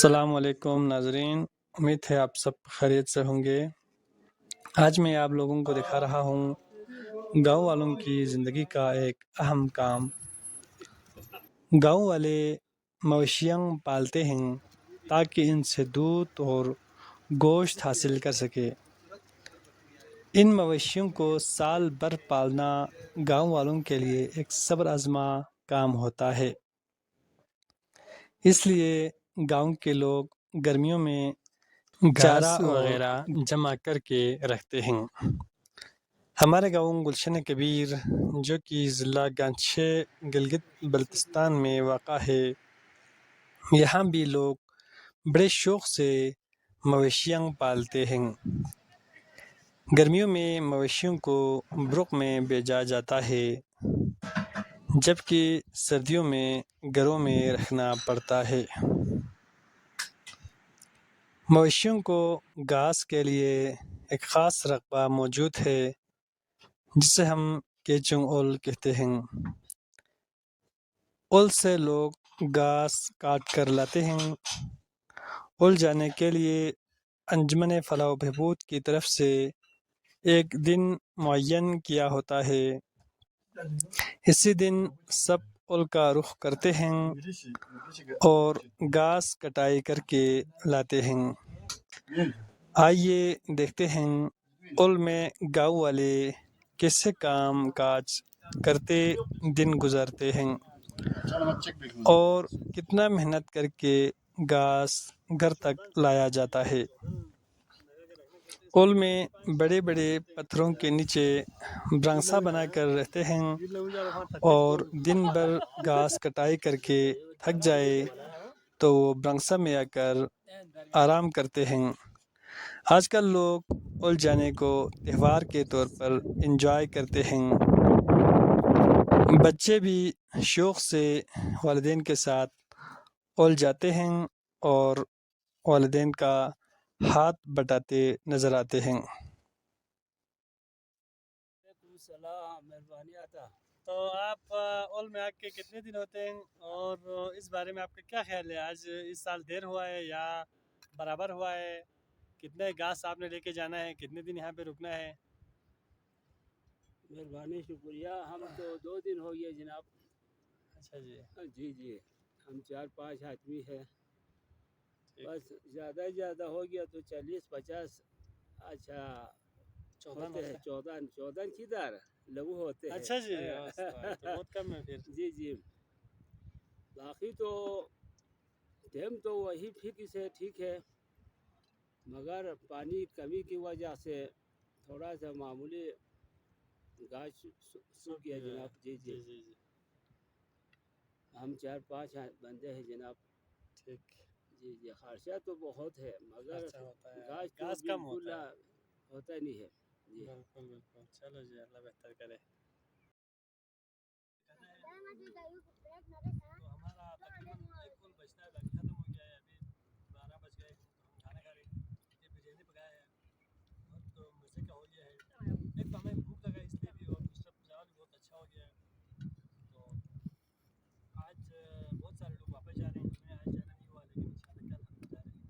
السلام علیکم ناظرین، امید ہے آپ سب خیریت سے ہوں گے۔ آج میں آپ لوگوں کو دکھا رہا ہوں گاؤں والوں کی زندگی کا ایک اہم کام۔ گاؤں والے مویشیاں پالتے ہیں تاکہ ان سے دودھ اور گوشت حاصل کر سکے۔ ان مویشیوں کو سال بھر پالنا گاؤں والوں کے لیے ایک صبر آزما کام ہوتا ہے۔ اس لیے گاؤں کے لوگ گرمیوں میں چارہ وغیرہ جمع کر کے رکھتے ہیں۔ ہمارے گاؤں گلشن کبیر جو کہ ضلع گانچھے گلگت بلتستان میں واقع ہے، یہاں بھی لوگ بڑے شوق سے مویشیاں پالتے ہیں۔ گرمیوں میں مویشیوں کو برق میں بھیجا جاتا ہے، جبکہ سردیوں میں گھروں میں رکھنا پڑتا ہے۔ مویشیوں کو گھاس کے لیے ایک خاص رقبہ موجود ہے جسے ہم کیچنگ اول کہتے ہیں۔ اول سے لوگ گھاس کاٹ کر لاتے ہیں۔ اول جانے کے لیے انجمن فلاح و بہبود کی طرف سے ایک دن معین کیا ہوتا ہے۔ اسی دن سب اول کا رخ کرتے ہیں اور گھاس کٹائی کر کے لاتے ہیں۔ آئیے دیکھتے ہیں اول میں گاؤں والے کیسے کام کاج کرتے دن گزارتے ہیں اور کتنا محنت کر کے گھاس گھر تک لایا جاتا ہے۔ اول میں بڑے بڑے پتھروں کے نیچے برانسا بنا کر رہتے ہیں اور دن بھر گھاس کٹائی کر کے تھک جائے تو وہ برانسا میں آ کر آرام کرتے ہیں۔ آج کل لوگ اول جانے کو تہوار کے طور پر انجوائے کرتے ہیں۔ بچے بھی شوق سے والدین کے ساتھ اول جاتے ہیں اور والدین کا ہاتھ بٹاتے نظر آتے ہیں۔ السلام، مہربانی آتا۔ تو آپ اول میں آ کے کتنے دن ہوتے ہیں اور اس بارے میں آپ کا کیا خیال ہے؟ آج اس سال دیر ہوا ہے یا برابر ہوا ہے؟ کتنے گھاس آپ نے لے کے جانا ہے؟ کتنے دن یہاں پہ رکنا ہے؟ مہربانی، شکریہ۔ ہم تو 2 دن ہو گئے جناب۔ اچھا جی جی ہم 4-5 آدمی ہیں، بس زیادہ ہو گیا تو 40-50 اچھا ہوتے ہیں۔ 14 کدھر لگو ہوتے ہیں۔ اچھا جی تو بہت کم ہے پھر۔ جی باقی تو ٹائم تو وہی فکس ہے، ٹھیک ہے، مگر پانی کمی کی وجہ سے تھوڑا سا معمولی گاچھ سوکھ گیا جناب۔ جی ہم 4-5 بندے ہیں جناب۔ ٹھیک جی خرچہ تو بہت ہے مگر گاچھ تو گھاس کم بالکل ہوتا ہے۔ ہوتا نہیں ہے۔ جی بالکل چلو جی، اللہ بہتر کرے۔ تو ہمارا تقریباً ایک اول بچتا ہے، باقی ختم ہو گیا ہے۔ ابھی 12 بج گئے، ہم کھانا کھا رہے ہیں۔ یہ بریانی پکایا ہے، بہت مزے کا ہو گیا ہے۔ ایک تو ہمیں بھوک لگا اس لیے بھی، اور دوسرا چاول بھی بہت اچھا ہو گیا ہے۔ تو آج بہت سارے لوگ واپس جا رہے ہیں، ہمیں آج جانا نہیں ہوا، لیکن انشاءاللہ کل ہم جا رہے ہیں۔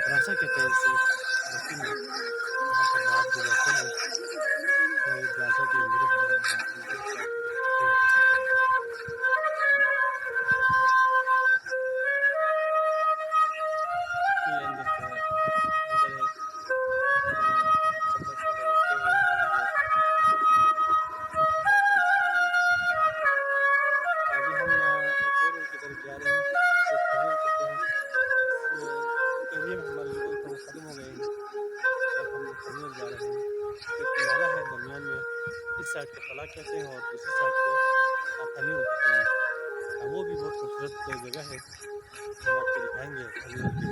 براسا کہتے ہیں اسے، لیکن یہاں پر رات گزرتے ہیں تو براسا کے اندر یہ اندر کا اندر ہے سندر سندر رکھتے ہوئے ہیں اور یہ ابھی ہم ایک اور ان کی طرف جا رہے ہیں جو خمیر کہتے ہیں. اس ایریا میں ہمارے لوگ تو ختم ہو گئے ہیں، اب ہم خمیر جا رہے ہیں. ایک نالا ہے درمیان میں، اس سائڈ کو قلعہ کہتے ہیں اور دوسری سائڈ کو خمیر کہتے ہیں. وہ بھی بہت خوبصورت جگہ ہے، ہم آپ کو دکھائیں گے خمیر کی.